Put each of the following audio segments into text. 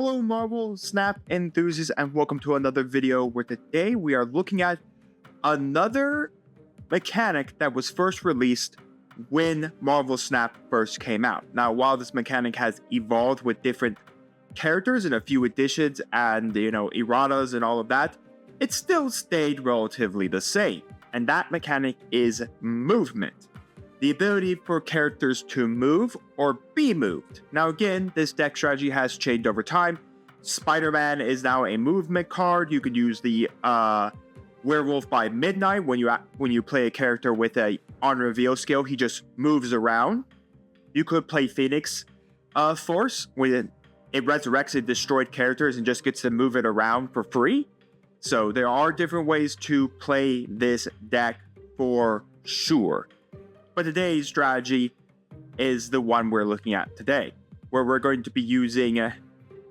Hello Marvel Snap enthusiasts, and welcome to another video where today we are looking at another mechanic that was first released when Marvel Snap first came out. Now, while this mechanic has evolved with different characters and a few additions and, erratas and all of that, it still stayed relatively the same. And that mechanic is movement. The ability for characters to move or be moved. Now again, this deck strategy has changed over time. Spider-Man is now a movement card. You could use the Werewolf by Midnight when you play a character with a on reveal skill. He just moves around. You could play Phoenix Force when it resurrects a destroyed characters and just gets to move it around for free. So there are different ways to play this deck for sure. But today's strategy is the one we're looking at today, where we're going to be using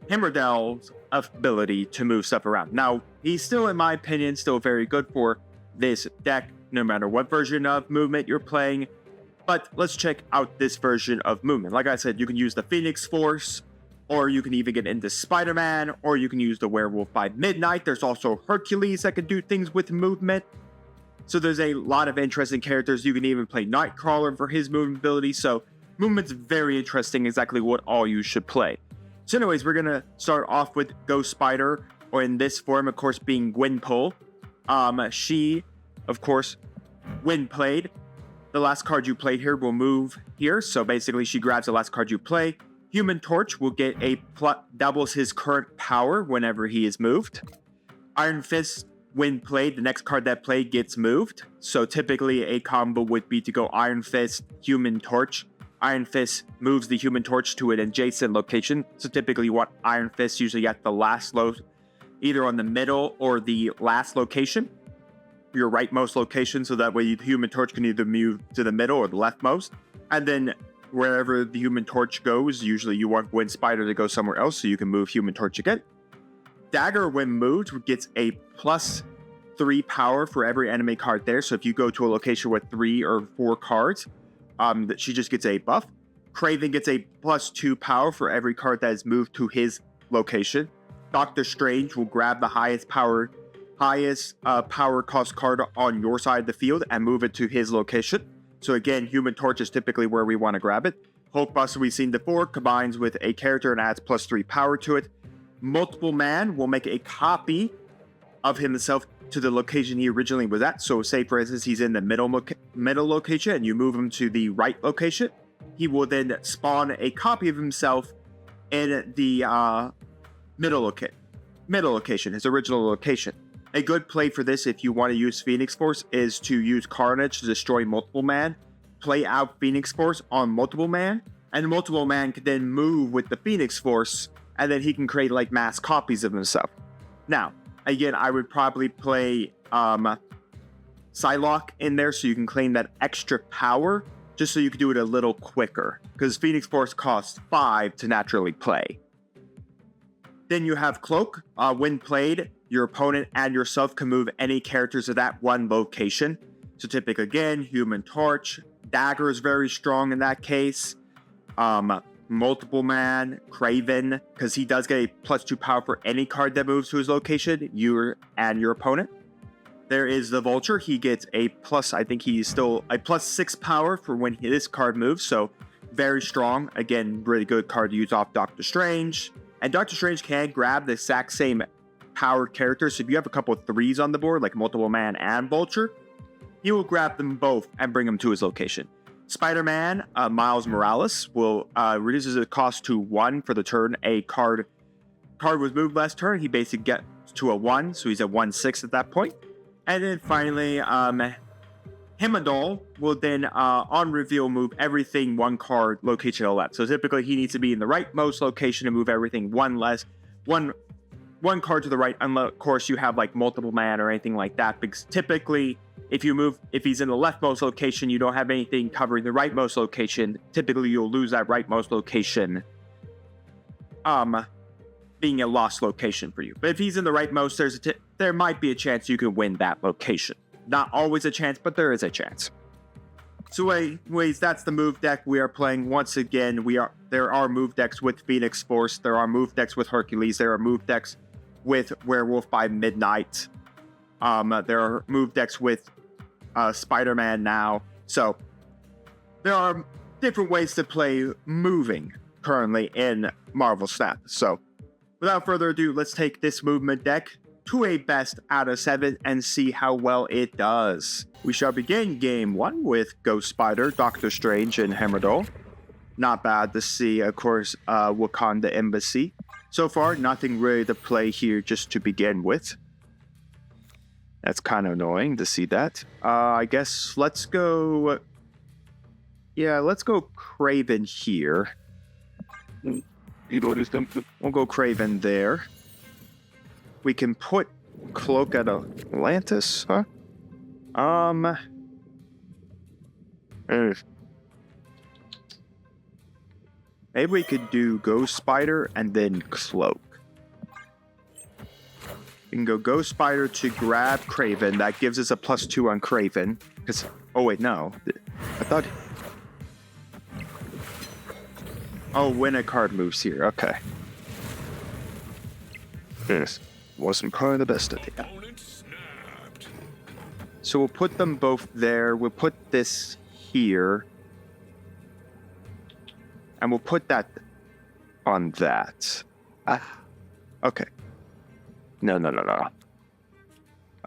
Heimdall's ability to move stuff around. Now, he's still, in my opinion, still very good for this deck, no matter what version of movement you're playing. But let's check out this version of movement. Like I said, you can use the Phoenix Force, or you can even get into Spider-Man, or you can use the Werewolf by Midnight. There's also Hercules that can do things with movement. So there's a lot of interesting characters. You can even play Nightcrawler for his movement ability. So movement's very interesting, exactly what all you should play. So anyways, we're going to start off with Ghost Spider, or in this form, of course, being Gwenpool. She, of course, when played, the last card you play here will move here. So basically, she grabs the last card you play. Human Torch will get doubles his current power whenever he is moved. Iron Fist, when played, the next card that played gets moved. So typically a combo would be to go Iron Fist, Human Torch. Iron Fist moves the Human Torch to an adjacent location. So typically you want Iron Fist usually at the last either on the middle or the last location, your rightmost location, so that way the Human Torch can either move to the middle or the leftmost. And then wherever the Human Torch goes, usually you want Gwen Spider to go somewhere else so you can move Human Torch again. Dagger, when moved, gets a +3 power for every enemy card there. So if you go to a location with 3 or 4 cards, she just gets a buff. Kraven gets a +2 power for every card that is moved to his location. Doctor Strange will grab the highest power cost card on your side of the field and move it to his location. So again, Human Torch is typically where we want to grab it. Hulkbuster, we've seen before, combines with a character and adds +3 power to it. Multiple Man will make a copy of himself to the location he originally was at. So say, for instance, he's in the middle location and you move him to the right location. He will then spawn a copy of himself in the middle location, his original location. A good play for this, if you want to use Phoenix Force, is to use Carnage to destroy Multiple Man. Play out Phoenix Force on Multiple Man, and Multiple Man can then move with the Phoenix Force, and then he can create like mass copies of himself. Now, again, I would probably play Psylocke in there so you can claim that extra power, just so you can do it a little quicker, because Phoenix Force costs 5 to naturally play. Then you have Cloak. When played, your opponent and yourself can move any characters to that one location. So typically, again, Human Torch. Dagger is very strong in that case. Multiple Man, Kraven, because he does get a +2 power for any card that moves to his location, you and your opponent. There is the Vulture. He gets a I think he's still a +6 power for when this card moves, so very strong. Again, really good card to use off Doctor Strange. And Doctor Strange can grab the exact same powered character, so if you have a couple of 3s on the board, like Multiple Man and Vulture, he will grab them both and bring them to his location. Spider-Man, Miles Morales, will reduces the cost to 1 for the turn a card was moved last turn. He basically gets to a 1, so he's at 1/6 at that point. And then finally, Heimdall will then, on reveal, move everything 1 card location to the left. So typically, he needs to be in the rightmost location to move everything one card to the right, unless, of course, you have like Multiple Man or anything like that, because typically, if he's in the leftmost location, you don't have anything covering the rightmost location. Typically, you'll lose that rightmost location, being a lost location for you. But if he's in the rightmost, there might be a chance you can win that location. Not always a chance, but there is a chance. So anyways, that's the move deck we are playing. Once again, there are move decks with Phoenix Force. There are move decks with Hercules. There are move decks with Werewolf by Midnight. There are move decks with Spider-Man now. So there are different ways to play moving currently in Marvel Snap. So without further ado, let's take this movement deck to a best out of 7 and see how well it does. We shall begin game 1 with Ghost Spider, Doctor Strange, and Heimdall. Not bad to see, of course, Wakanda Embassy. So far, nothing really to play here just to begin with. That's kind of annoying to see that. I guess let's go... Yeah, let's go Kraven here. We'll go Kraven there. We can put Cloak at Atlantis, huh? Maybe we could do Ghost Spider and then Cloak. We can go Ghost Spider to grab Kraven. That gives us a +2 on Kraven. Oh wait, no. I thought... Oh, when a card moves here. Okay. Yes. Wasn't probably the best idea. So we'll put them both there. We'll put this here. And we'll put that on that. Okay. No.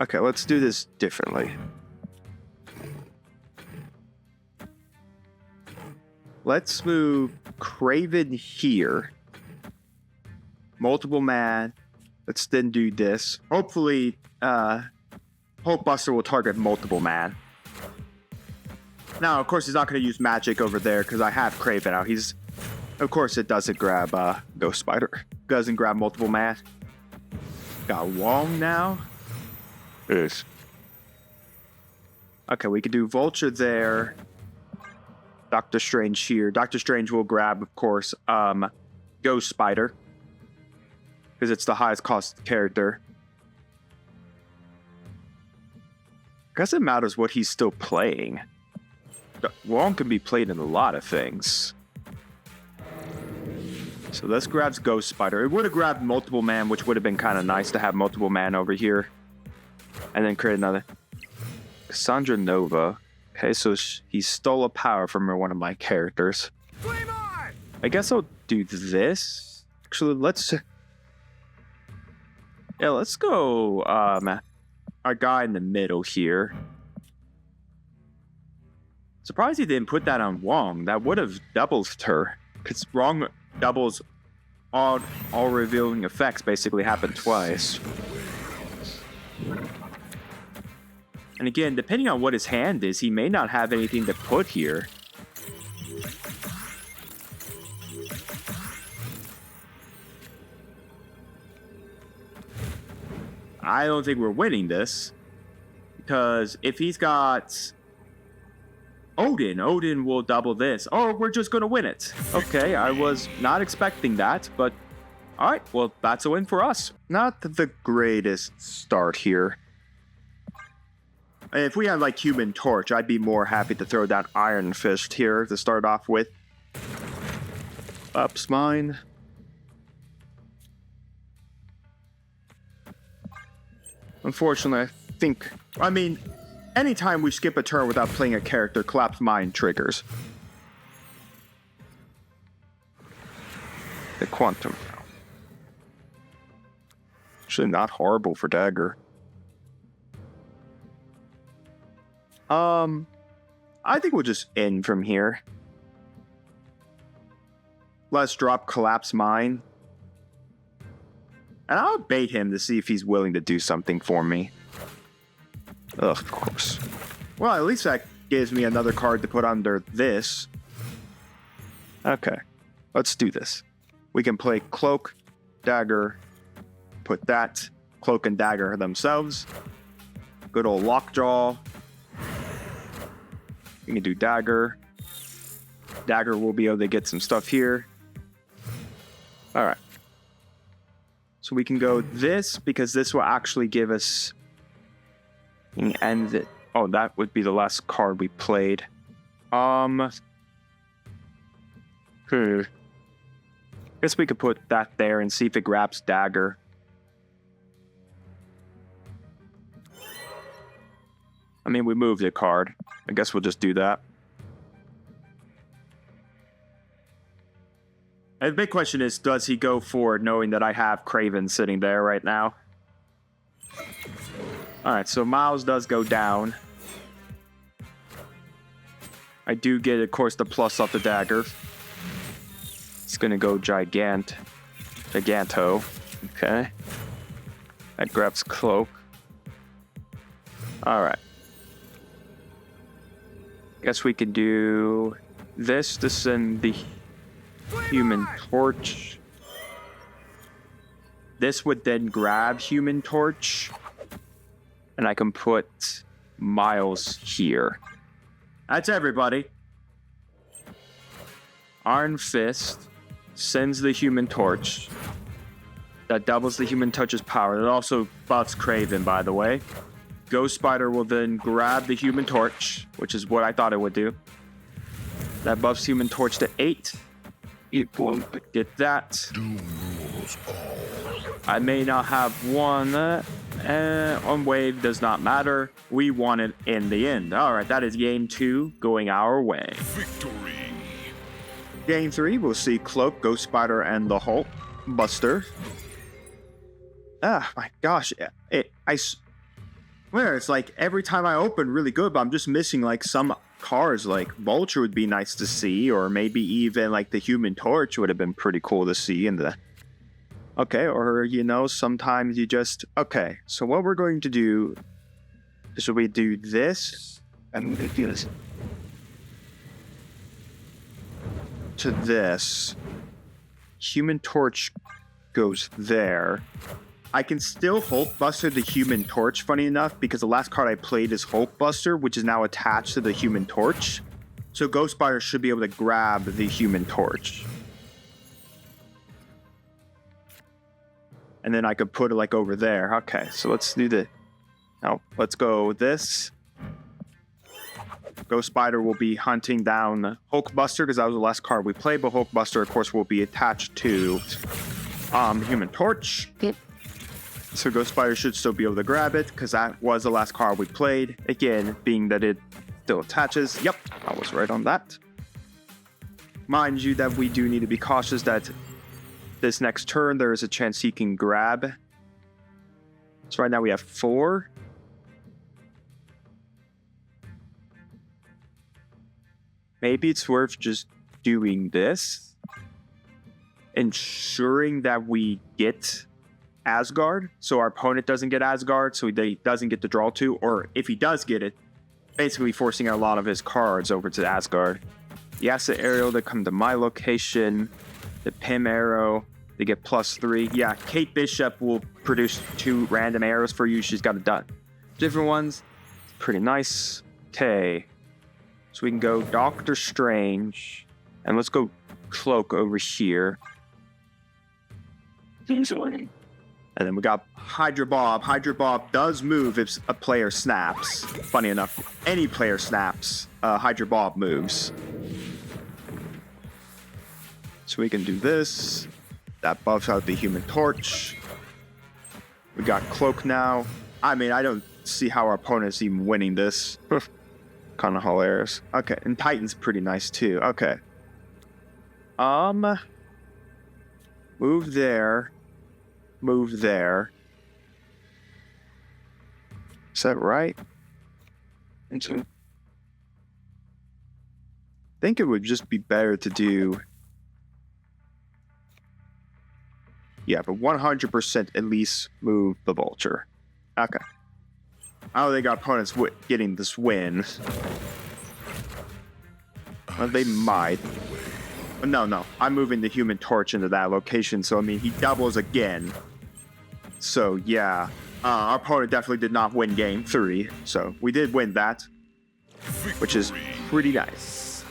Okay, let's do this differently. Let's move Kraven here. Multiple man. Let's then do this. Hopefully, Hope Buster will target multiple man. Now, of course, he's not going to use magic over there because I have Kraven out. Of course, it doesn't grab Ghost Spider. Doesn't grab multiple man. Got Wong now. Yes. Okay, we can do Vulture there. Doctor Strange here. Doctor Strange will grab, of course, Ghost Spider. Because it's the highest cost character. I guess it matters what he's still playing. Wong can be played in a lot of things. So this grabs Ghost Spider. It would have grabbed multiple man, which would have been kind of nice to have multiple man over here. And then create another. Cassandra Nova. Okay, so he stole a power from one of my characters. I guess I'll do this. Actually, let's go our guy in the middle here. Surprised he didn't put that on Wong. That would have doubled her. Because Wong doubles all revealing effects basically happen twice. And again, depending on what his hand is, he may not have anything to put here. I don't think we're winning this. Because if he's got Odin will double this. Oh, we're just going to win it. Okay, I was not expecting that, but alright, well, that's a win for us. Not the greatest start here. If we had like Human Torch, I'd be more happy to throw that Iron Fist here to start off with. Ups mine. Unfortunately, I mean, anytime we skip a turn without playing a character, Collapse Mine triggers. The Quantum. Actually not horrible for Dagger. I think we'll just end from here. Let's drop Collapse Mine. And I'll bait him to see if he's willing to do something for me. Ugh, of course. Well, at least that gives me another card to put under this. Okay, let's do this. We can play Cloak, Dagger, put that, Cloak and Dagger themselves. Good old Lockjaw. We can do Dagger. Dagger will be able to get some stuff here. Alright. So we can go this, because this will actually give us... And oh, that would be the last card we played. Guess we could put that there and see if it grabs dagger. I mean, we moved a card. I guess we'll just do that. And the big question is, does he go for it knowing that I have Craven sitting there right now? Alright, so Miles does go down. I do get, of course, the plus off the dagger. It's gonna go Giganto. Okay. That grabs Cloak. Alright. Guess we could do this to send the Human Torch. This would then grab Human Torch. And I can put Miles here. That's everybody. Iron Fist sends the Human Torch. That doubles the Human Touch's power. It also buffs Craven, by the way. Ghost Spider will then grab the Human Torch, which is what I thought it would do. That buffs Human Torch to 8. It won't get that. I may not have one. On wave does not matter. We won it in the end. Alright, that is game 2 going our way. Victory. Game 3, we'll see Cloak, Ghost Spider, and the Hulk Buster. Ah, my gosh. It's like every time I open really good, but I'm just missing like some cards. Like Vulture would be nice to see, or maybe even like the Human Torch would have been pretty cool to see in the... Okay, or you know, sometimes you just... Okay, so what we're going to do is we do this and this to this. Human Torch goes there. I can still Hulkbuster the Human Torch, funny enough, because the last card I played is Hulkbuster, which is now attached to the Human Torch. So Ghost Spider should be able to grab the Human Torch. And then I could put it like over there. Okay, so let's do the... Now, let's go this. Ghost Spider will be hunting down Hulkbuster, because that was the last card we played, but Hulkbuster, of course, will be attached to Human Torch. So Ghost Spider should still be able to grab it, because that was the last card we played. Again, being that it still attaches. Yep, I was right on that. Mind you that we do need to be cautious that this next turn, there is a chance he can grab. So right now we have 4. Maybe it's worth just doing this. Ensuring that we get Asgard, so our opponent doesn't get Asgard, so he doesn't get to draw 2, or if he does get it, basically forcing a lot of his cards over to Asgard. The Acid Aerial to come to my location, the Pym Arrow, they get +3. Yeah, Kate Bishop will produce 2 random arrows for you. She's got it done. Different ones, pretty nice. Okay, so we can go Doctor Strange, and let's go Cloak over here. And then we got Hydra Bob. Hydra Bob does move if a player snaps. Funny enough, any player snaps, Hydra Bob moves. So we can do this. That buffs out the Human Torch. We got Cloak now. I mean, I don't see how our opponent's even winning this. Kind of hilarious. Okay, and Titan's pretty nice too. Okay. Move there. Move there. Is that right? I think it would just be better to do... Yeah, but 100% at least move the Vulture. Okay. I don't think our opponent's getting this win. Well, they might. No. I'm moving the Human Torch into that location, so I mean, he doubles again. So, yeah. Our opponent definitely did not win game 3, so we did win that. Which is pretty nice.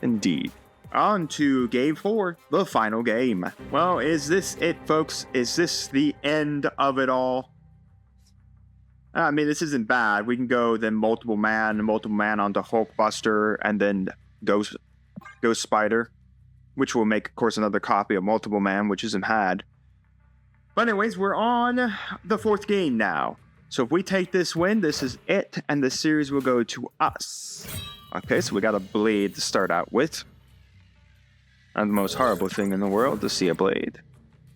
Indeed. On to game 4, the final game. Well, is this it, folks? Is this the end of it all? I mean, this isn't bad. We can go then multiple man onto Hulkbuster, and then Ghost Spider, which will make, of course, another copy of multiple man, which isn't had. But anyways, we're on the 4th game now. So if we take this win, this is it, and the series will go to us. Okay, so we got a blade to start out with. And the most horrible thing in the world to see a blade.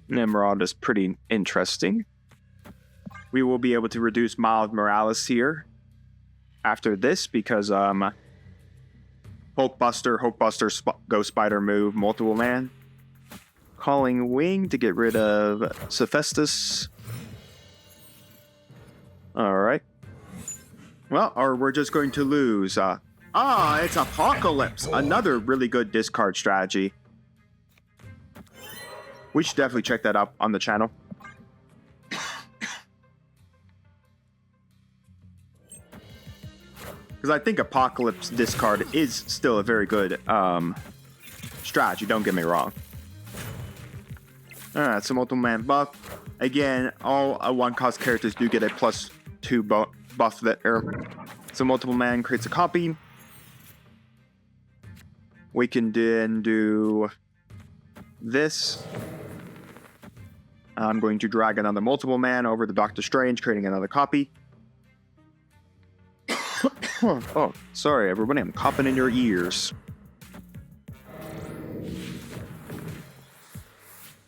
Nimrod is pretty interesting. We will be able to reduce Miles Morales here after this because Hulkbuster, Ghost Spider move, multiple man. Calling Wing to get rid of Cephistus. Alright. Well, or we're just going to lose. It's Apocalypse. Another really good discard strategy. We should definitely check that out on the channel. Because I think Apocalypse discard is still a very good strategy, don't get me wrong. Alright, so multiple man buff. Again, all 1-cost characters do get a +2 buff there. So multiple man creates a copy. We can then do this. I'm going to drag another multiple man over to Doctor Strange, creating another copy. Oh, sorry everybody, I'm coughing in your ears.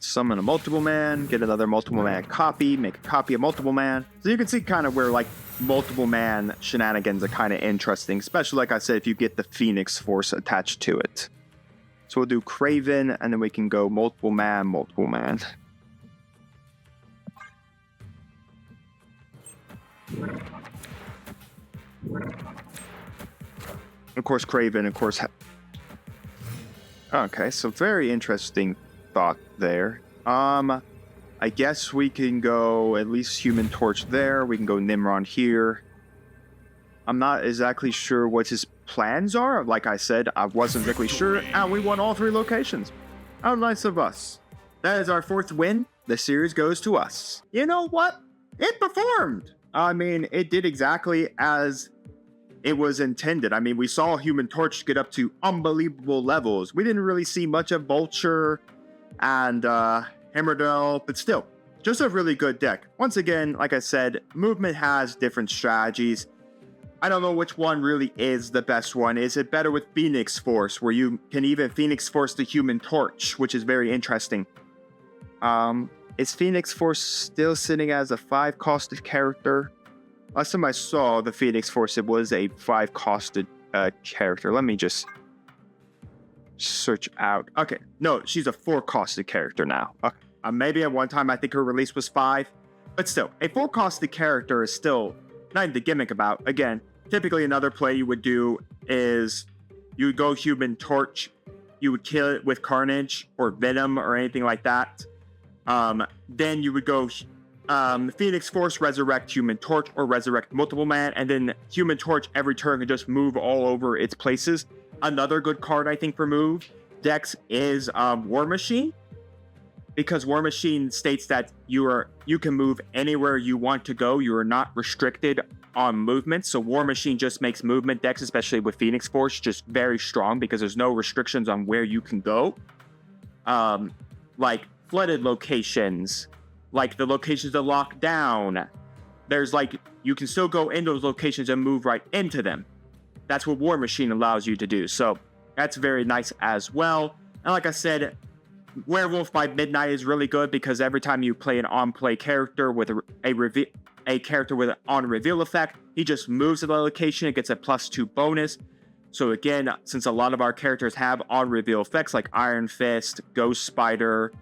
Summon a multiple man, get another multiple man copy, make a copy of multiple man. So you can see kind of where like multiple man shenanigans are kind of interesting, especially like I said, if you get the Phoenix Force attached to it. So we'll do Kraven, and then we can go multiple man, multiple man. Of course, Kraven, of course. Okay, so very interesting thought there. I guess we can go at least Human Torch there. We can go Nimrod here. I'm not exactly sure what his plans are. Like I said, I wasn't exactly sure. And we won all 3 locations. How nice of us. That is our 4th win. The series goes to us. You know what? It performed. I mean, it did exactly as it was intended. I mean, we saw Human Torch get up to unbelievable levels. We didn't really see much of Vulture and Hemmerdell, but still, just a really good deck. Once again, like I said, Movement has different strategies. I don't know which one really is the best one. Is it better with Phoenix Force, where you can even Phoenix Force the Human Torch, which is very interesting. Is Phoenix Force still sitting as a 5-costed character? Last time I saw the Phoenix Force, it was a 5-costed character. Let me just search out. Okay, no, she's a 4-costed character now. Okay. Maybe at one time I think her release was 5, but still, a 4-costed character is still nothing to gimmick about. Again, typically another play you would do is you would go Human Torch, you would kill it with Carnage or Venom or anything like that. Then you would go Phoenix Force, resurrect Human Torch, or resurrect multiple man, and then Human Torch every turn can just move all over its places. Another good card I think for move decks is War Machine, because War Machine states that you can move anywhere you want to go. You are not restricted on movement. So War Machine just makes movement decks, especially with Phoenix Force, just very strong because there's no restrictions on where you can go. Like flooded locations, like the locations that lock down. There's like, you can still go in those locations and move right into them. That's what War Machine allows you to do. So that's very nice as well. And like I said, Werewolf by Midnight is really good because every time you play an on-play character with a character with an on-reveal effect, he just moves to the location and gets a +2 bonus. So again, since a lot of our characters have on-reveal effects like Iron Fist, Ghost Spider,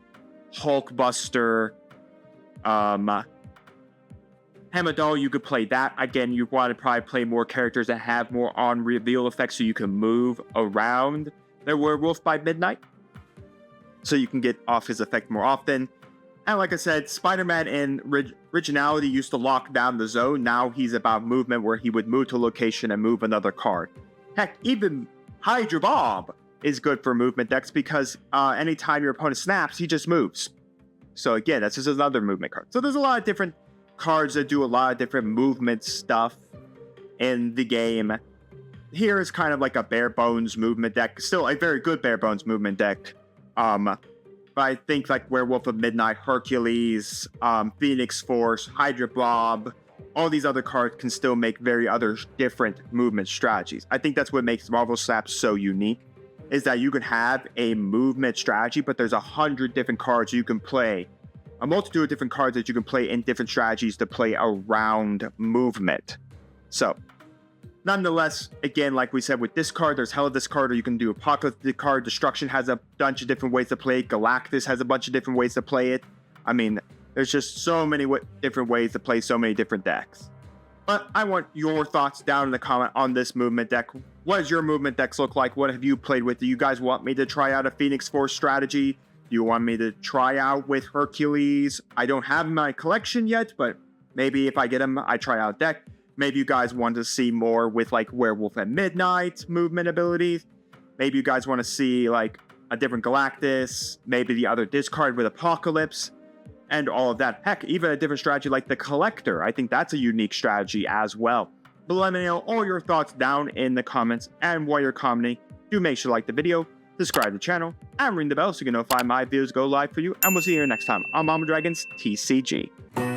Hulkbuster, Hemmerdell, you could play that. Again, you want to probably play more characters that have more on-reveal effects so you can move around their Werewolf by Midnight, so you can get off his effect more often. And like I said, Spider-Man in Originality used to lock down the zone. Now he's about movement, where he would move to a location and move another card. Heck, even Hydra Bob is good for movement decks because anytime your opponent snaps, he just moves. So again, that's just another movement card. So there's a lot of different cards that do a lot of different movement stuff in the game. Here is kind of like a bare bones movement deck, still a very good bare bones movement deck. But I think like Werewolf of Midnight, Hercules, Phoenix Force, Hydra Blob, all these other cards can still make very other different movement strategies. I think that's what makes Marvel Snap so unique, is that you can have a movement strategy, but there's 100 different cards you can play, a multitude of different cards that you can play in different strategies to play around movement. So nonetheless, again, like we said with this card, there's hella discard, or you can do Apocalypse card. Destruction has a bunch of different ways to play it. Galactus has a bunch of different ways to play it. I mean, there's just so many different ways to play so many different decks. But I want your thoughts down in the comment on this movement deck. What does your movement decks look like? What have you played with? Do you guys want me to try out a Phoenix Force strategy? Do you want me to try out with Hercules? I don't have my collection yet, but maybe if I get them, I try out a deck. Maybe you guys want to see more with like Werewolf at Midnight movement abilities. Maybe you guys want to see like a different Galactus, maybe the other discard with Apocalypse, and all of that. Heck, even a different strategy like the Collector. I think that's a unique strategy as well. But let me know all your thoughts down in the comments, and while you're commenting, do make sure to like the video, subscribe to the channel, and ring the bell so you can notify my videos go live for you, and we'll see you here next time on Mama Dragon's TCG.